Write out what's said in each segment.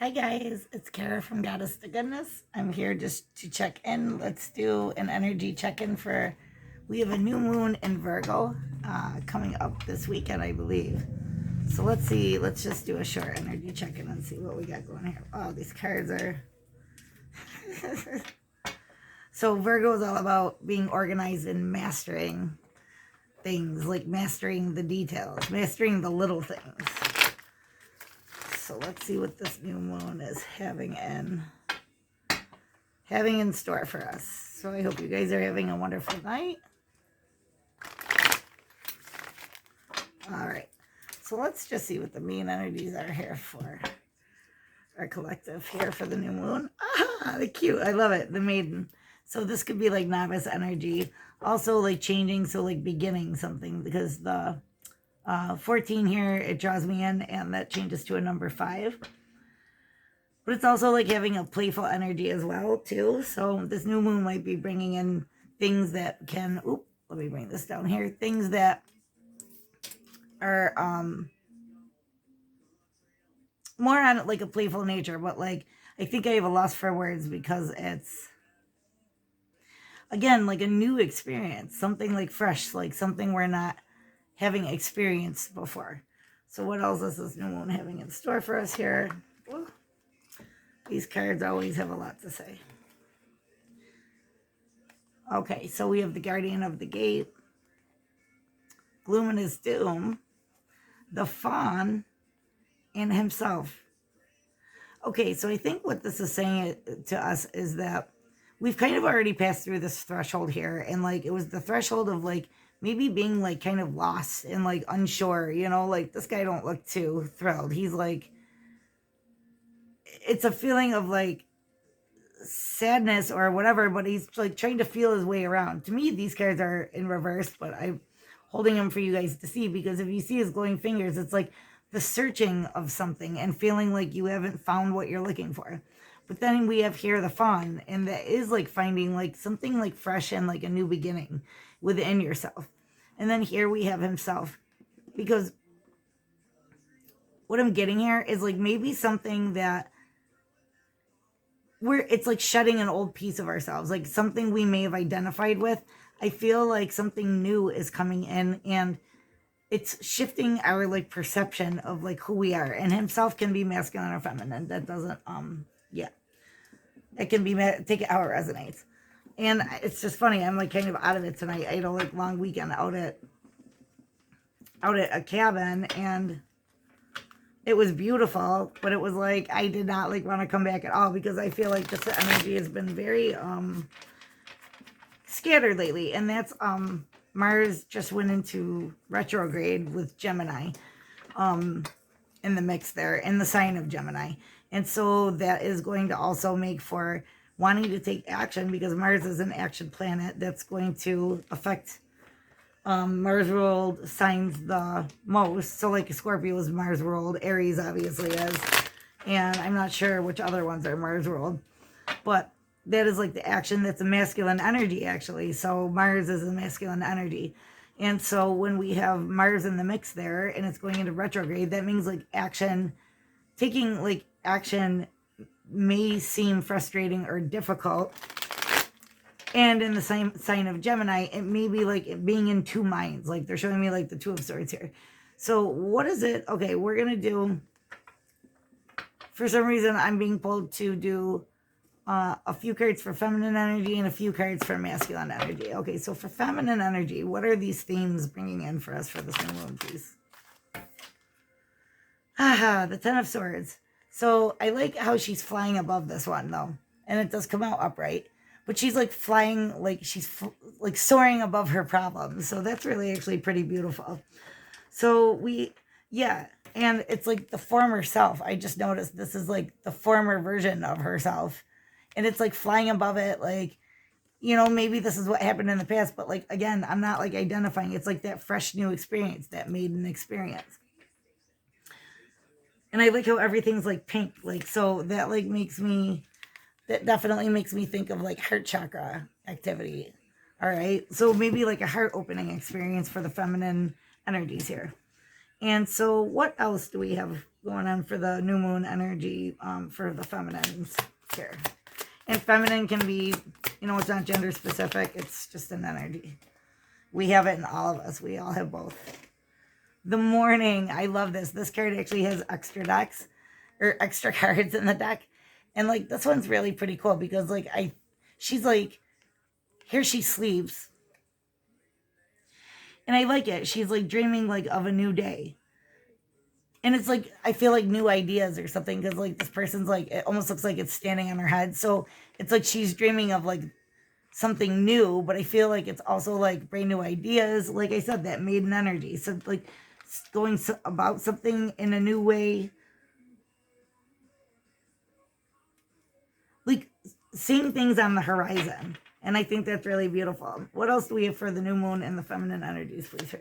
Hi guys, it's Kara from Goddess to Goodness. I'm here just to check in. Let's do an energy check-in for, we have a new moon in Virgo coming up this weekend, I believe. So let's see, let's just do a short energy check-in and see what we got going here. Oh, these cards are... So Virgo is all about being organized and mastering things, like mastering the details, mastering the little things. So let's see what this new moon is having in store for us. So I hope you guys are having a wonderful night. All right. So let's just see what the main energies are here for our collective here for the new moon. Ah, the cute. I love it. The maiden. So this could be like novice energy. Also like changing. So like beginning something, because the 14 here, it draws me in, and that changes to a number 5. But it's also like having a playful energy as well, too. So this new moon might be bringing in things that can, let me bring this down here. Things that are more on like a playful nature, but like, I think I have a loss for words because it's, again, like a new experience, something like fresh, like something we're not having experienced before. So what else is this new moon having in store for us here? Well, these cards always have a lot to say. Okay, so we have the Guardian of the Gate, Luminous Doom, the Fawn, and himself. Okay, so I think what this is saying to us is that we've kind of already passed through this threshold here, and like it was the threshold of like maybe being like kind of lost and like unsure, you know, like this guy don't look too thrilled. He's like, it's a feeling of like sadness or whatever, but he's like trying to feel his way around. To me, these cards are in reverse, but I'm holding them for you guys to see, because if you see his glowing fingers, it's like the searching of something and feeling like you haven't found what you're looking for. But then we have here the Fawn, and that is like finding like something like fresh and like a new beginning within yourself. And then here we have himself, because what I'm getting here is like maybe something that it's like shedding an old piece of ourselves, like something we may have identified with. I feel like something new is coming in, and it's shifting our like perception of like who we are. And himself can be masculine or feminine. That doesn't yeah, it can be take it how it resonates. And it's just funny, I'm like kind of out of it tonight. I had a like long weekend out at a cabin, and it was beautiful, but it was like I did not like want to come back at all, because I feel like this energy has been very scattered lately. And that's Mars just went into retrograde with Gemini in the mix there, in the sign of Gemini. And so that is going to also make for wanting to take action, because Mars is an action planet that's going to affect Mars ruled signs the most. So like Scorpio is Mars ruled, Aries obviously is, and I'm not sure which other ones are Mars ruled, but that is like the action. That's a masculine energy, actually. So Mars is a masculine energy. And so when we have Mars in the mix there and it's going into retrograde, that means like action, taking like action may seem frustrating or difficult. And in the same sign of Gemini, it may be like being in two minds. Like they're showing me like the Two of Swords here. So what is it? Okay, we're going to do, for some reason, I'm being pulled to do a few cards for feminine energy and a few cards for masculine energy. Okay, so for feminine energy, what are these themes bringing in for us for this new moon, please? The Ten of Swords. So I like how she's flying above this one, though. And it does come out upright. But she's like flying, like she's like soaring above her problems. So that's really actually pretty beautiful. So yeah. And it's like the former self. I just noticed this is like the former version of herself. And it's like flying above it, like, you know, maybe this is what happened in the past. But like, again, I'm not like identifying. It's like that fresh new experience, that maiden experience. And I like how everything's like pink. Like, so that like that definitely makes me think of like heart chakra activity. All right. So maybe like a heart opening experience for the feminine energies here. And so what else do we have going on for the new moon energy for the feminines here? And feminine can be, it's not gender specific. It's just an energy. We have it in all of us. We all have both. The morning. I love this. This card actually has extra decks or extra cards in the deck. And like this one's really pretty cool because like she's like, here she sleeps. And I like it. She's like dreaming like of a new day. And it's like, I feel like new ideas or something because like this person's like, it almost looks like it's standing on her head. So it's like she's dreaming of like something new, but I feel like it's also like brand new ideas. Like I said, that maiden energy. So like going about something in a new way. Like seeing things on the horizon. And I think that's really beautiful. What else do we have for the new moon and the feminine energies, please?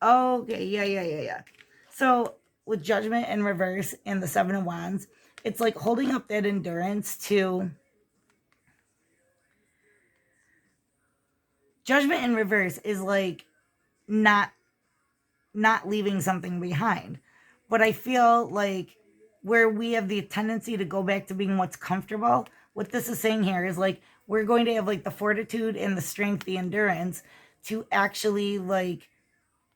Okay, yeah. So with judgment in reverse and the seven of wands, it's like holding up that endurance to judgment in reverse is like not leaving something behind. But I feel like where we have the tendency to go back to being what's comfortable, what this is saying here is like we're going to have like the fortitude and the strength, the endurance to actually like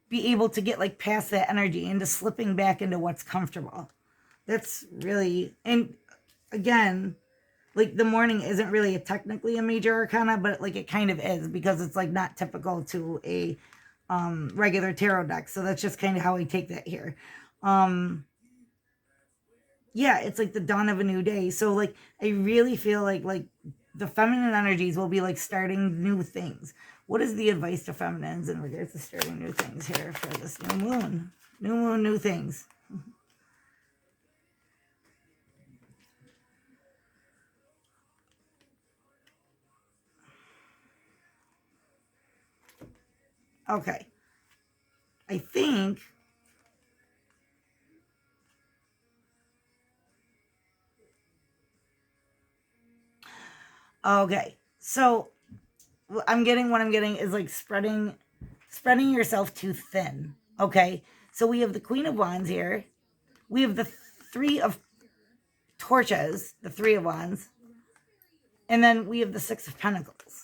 be able to get like past that energy into slipping back into what's comfortable. That's really, and again, like the morning isn't really technically a major arcana, but like it kind of is because it's like not typical to a regular tarot deck. So that's just kind of how I take that here. Yeah, it's like the dawn of a new day. So like I really feel like the feminine energies will be like starting new things. What is the advice to feminines in regards to starting new things here for this new moon? New moon, new things. Okay. I think okay. So what I'm getting is like spreading yourself too thin. Okay. So we have the Queen of Wands here. We have the Three of Torches, the Three of Wands. And then we have the Six of Pentacles.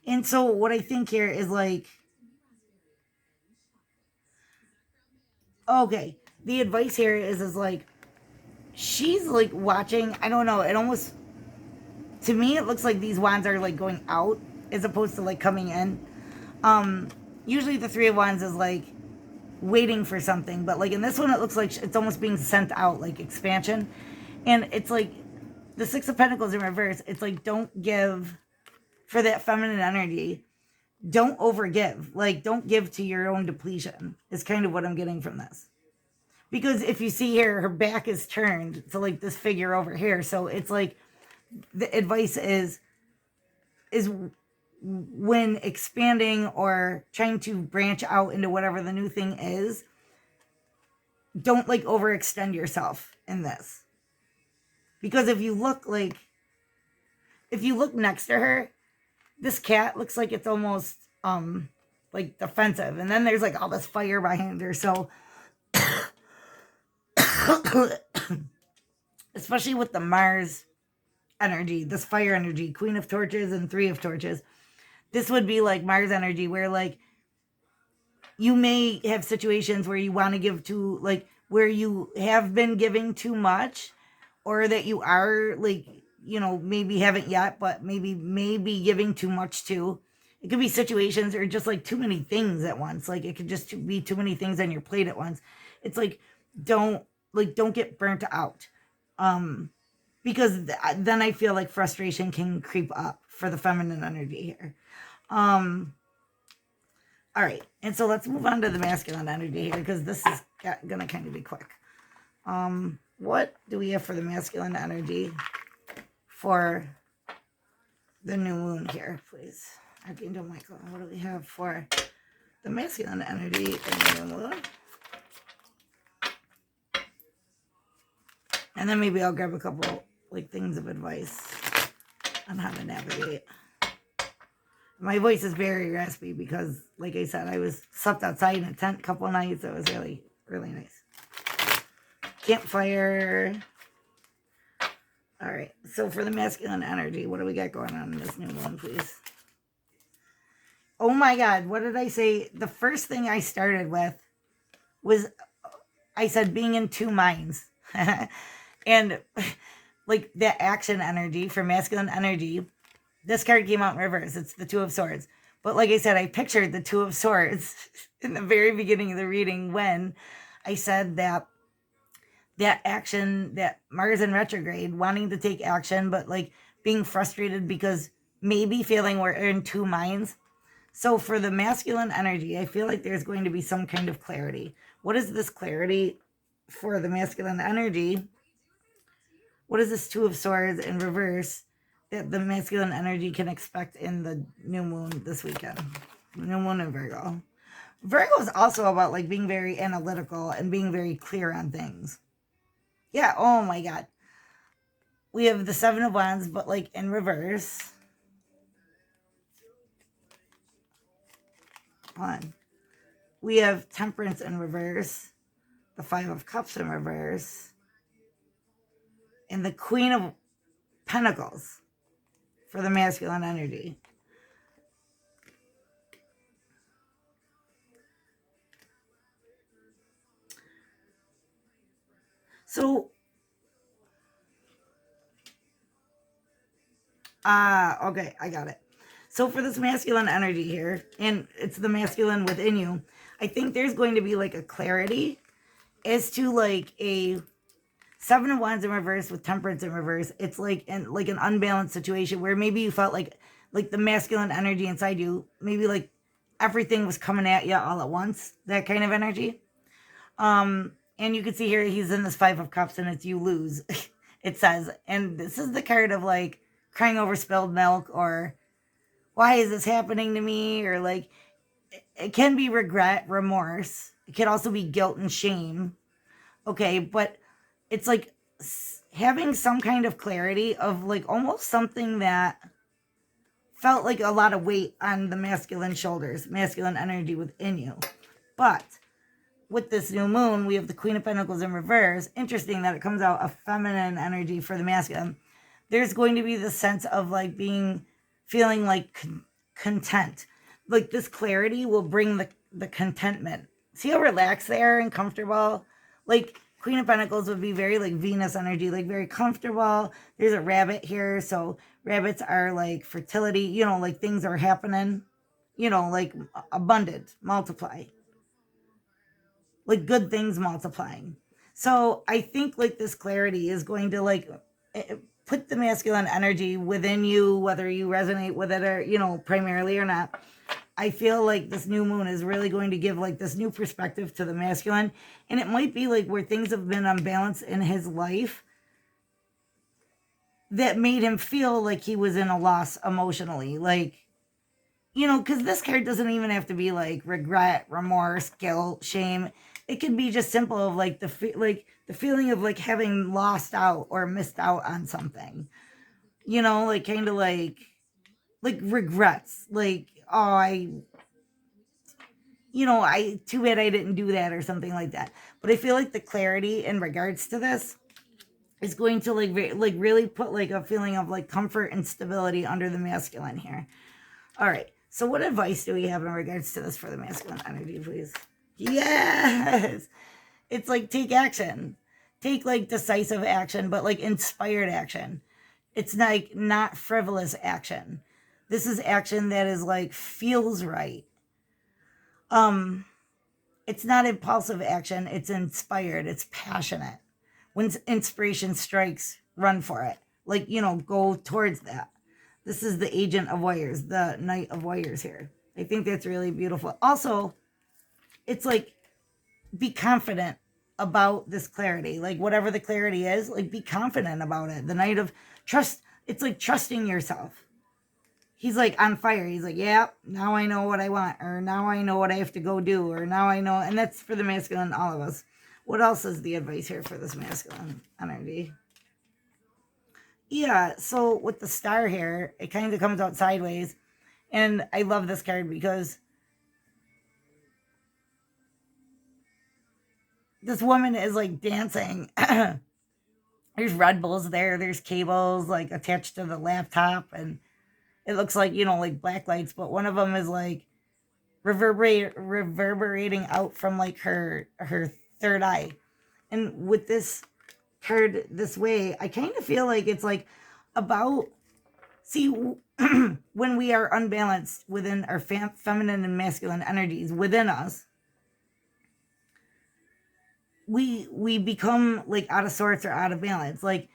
And so what I think here is like, okay, the advice here is like, she's like watching, I don't know, it almost, to me, it looks like these wands are like going out as opposed to like coming in. Usually the Three of Wands is like waiting for something, but like in this one, it looks like it's almost being sent out, like expansion. And it's like the Six of Pentacles in reverse. It's like, don't give for that feminine energy. Don't overgive. Like, don't give to your own depletion, is kind of what I'm getting from this. Because if you see here, her back is turned to like this figure over here. So it's like the advice is when expanding or trying to branch out into whatever the new thing is, don't like overextend yourself in this. Because if you look next to her, this cat looks like it's almost like defensive, and then there's like all this fire behind her. So especially with the Mars energy, this fire energy, Queen of Torches and Three of Torches, this would be like Mars energy where like you may have situations where you want to give to like where you have been giving too much, or that you are like, maybe haven't yet, but maybe giving too much too. It could be situations or just like too many things at once. Like it could just be too many things on your plate at once. It's like don't get burnt out. Because then I feel like frustration can creep up for the feminine energy here. All right, and so let's move on to the masculine energy here because this is gonna kind of be quick. What do we have for the masculine energy for the new moon here, please? Archangel Michael, what do we have for the masculine energy in the new moon? And then maybe I'll grab a couple like things of advice. on how to navigate. My voice is very raspy because, like I said, I slept outside in a tent a couple of nights. It was really, really nice. Campfire. All right. So for the masculine energy, what do we got going on in this new moon, please? Oh my God. What did I say? The first thing I started with was I said being in two minds. And like that action energy for masculine energy, this card came out in reverse. It's the Two of Swords. But like I said, I pictured the Two of Swords in the very beginning of the reading when I said that action, that Mars in retrograde, wanting to take action, but like being frustrated because maybe feeling we're in two minds. So for the masculine energy, I feel like there's going to be some kind of clarity. What is this clarity for the masculine energy? What is this Two of Swords in reverse that the masculine energy can expect in the new moon this weekend? New moon in Virgo. Virgo is also about like being very analytical and being very clear on things. Yeah, oh my God. We have the Seven of Wands, but like in reverse. Hold on. We have Temperance in reverse, the Five of Cups in reverse, and the Queen of Pentacles for the masculine energy. So, okay, I got it. So for this masculine energy here, and it's the masculine within you, I think there's going to be like a clarity as to like a Seven of Wands in reverse with Temperance in reverse. It's like an unbalanced situation where maybe you felt like the masculine energy inside you, maybe like everything was coming at you all at once, that kind of energy. And you can see here he's in this Five of Cups and it's you lose. It says, and this is the card of like crying over spilled milk, or why is this happening to me, or like it can be regret, remorse. It can also be guilt and shame. Okay, but it's like having some kind of clarity of like almost something that felt like a lot of weight on the masculine shoulders, masculine energy within you. But with this new moon, we have the Queen of Pentacles in reverse. Interesting that it comes out a feminine energy for the masculine. There's going to be the sense of like feeling like content. Like this clarity will bring the contentment. See how relaxed they are and comfortable? Like Queen of Pentacles would be very like Venus energy, like very comfortable. There's a rabbit here. So rabbits are like fertility, you know, like things are happening, you know, like abundant, multiply. Like good things multiplying. So I think like this clarity is going to like put the masculine energy within you, whether you resonate with it or, you know, primarily or not. I feel like this new moon is really going to give like this new perspective to the masculine. And it might be like where things have been unbalanced in his life that made him feel like he was in a loss emotionally. Like, you know, because this card doesn't even have to be like regret, remorse, guilt, shame. It could be just simple of like the feeling of like having lost out or missed out on something. You know, like kind of like regrets. Like, oh, I too bad I didn't do that or something like that. But I feel like the clarity in regards to this is going to like really put like a feeling of like comfort and stability under the masculine here. All right. So what advice do we have in regards to this for the masculine energy, please? Yes. It's like take action. Take like decisive action, but like inspired action. It's like not frivolous action. This is action that is like feels right. It's not impulsive action, it's inspired, it's passionate. When inspiration strikes, run for it. Like, you know, go towards that. This is the Agent of Warriors, the Knight of Warriors here. I think that's really beautiful. Also, it's like be confident about this clarity. Like whatever the clarity is, like be confident about it. The Knight of Trust, it's like trusting yourself. He's like on fire. He's like, yeah, now I know what I want, or now I know what I have to go do, or now I know. And that's for the masculine, all of us. What else is the advice here for this masculine energy? Yeah, so with the star here, it kind of comes out sideways. And I love this card because this woman is like dancing. There's Red Bulls there, there's cables like attached to the laptop, and it looks like, like black lights, but one of them is like reverberating out from like her third eye. And with this card this way, I kind of feel like it's like about, see, when we are unbalanced within our feminine and masculine energies within us, we become like out of sorts or out of balance. Like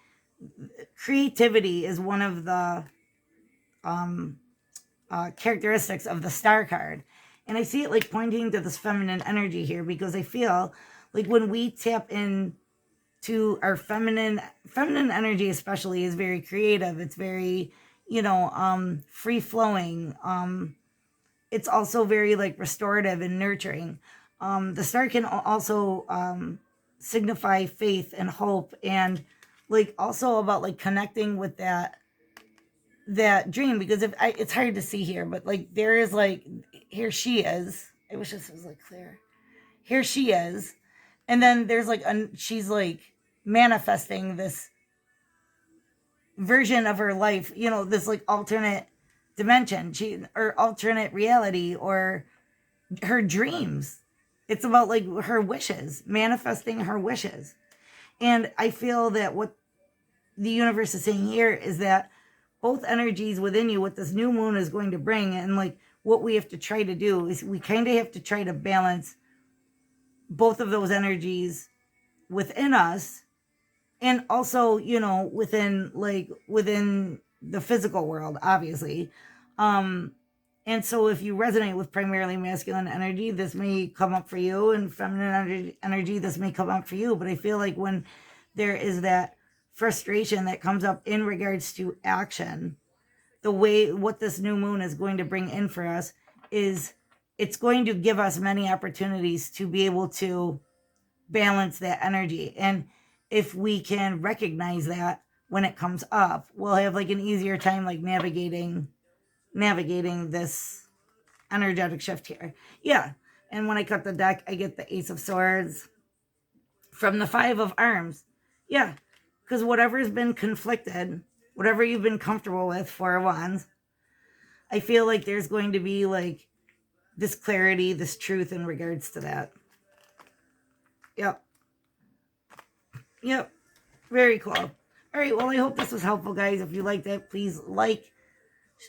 creativity is one of the characteristics of the star card, and I see it like pointing to this feminine energy here, because I feel like when we tap in to our feminine energy especially, is very creative. It's very, free flowing. It's also very like restorative and nurturing. The star can also signify faith and hope, and like also about like connecting with that dream, because it's hard to see here, but like there is like, here she is. I wish this was like clear. Here she is, and then there's like she's like manifesting this version of her life, this like alternate dimension, or alternate reality, or her dreams. It's about like her wishes, manifesting her wishes. And I feel that what the universe is saying here is that both energies within you, what this new moon is going to bring, and like what we have to try to do is we kind of have to try to balance both of those energies within us, and also, within the physical world, obviously. And so if you resonate with primarily masculine energy, this may come up for you, and feminine energy, this may come up for you. But I feel like when there is that frustration that comes up in regards to action, what this new moon is going to bring in for us is it's going to give us many opportunities to be able to balance that energy. And if we can recognize that when it comes up, we'll have like an easier time like navigating this energetic shift here. Yeah. And when I cut the deck, I get the Ace of Swords from the Five of Arms. Yeah. Because whatever's been conflicted, whatever you've been comfortable with, Four of Wands, I feel like there's going to be like this clarity, this truth in regards to that. Yep. Yep. Very cool. All right. Well, I hope this was helpful, guys. If you liked it, please like,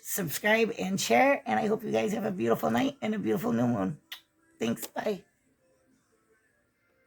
subscribe, and share. And I hope you guys have a beautiful night and a beautiful new moon. Thanks. Bye.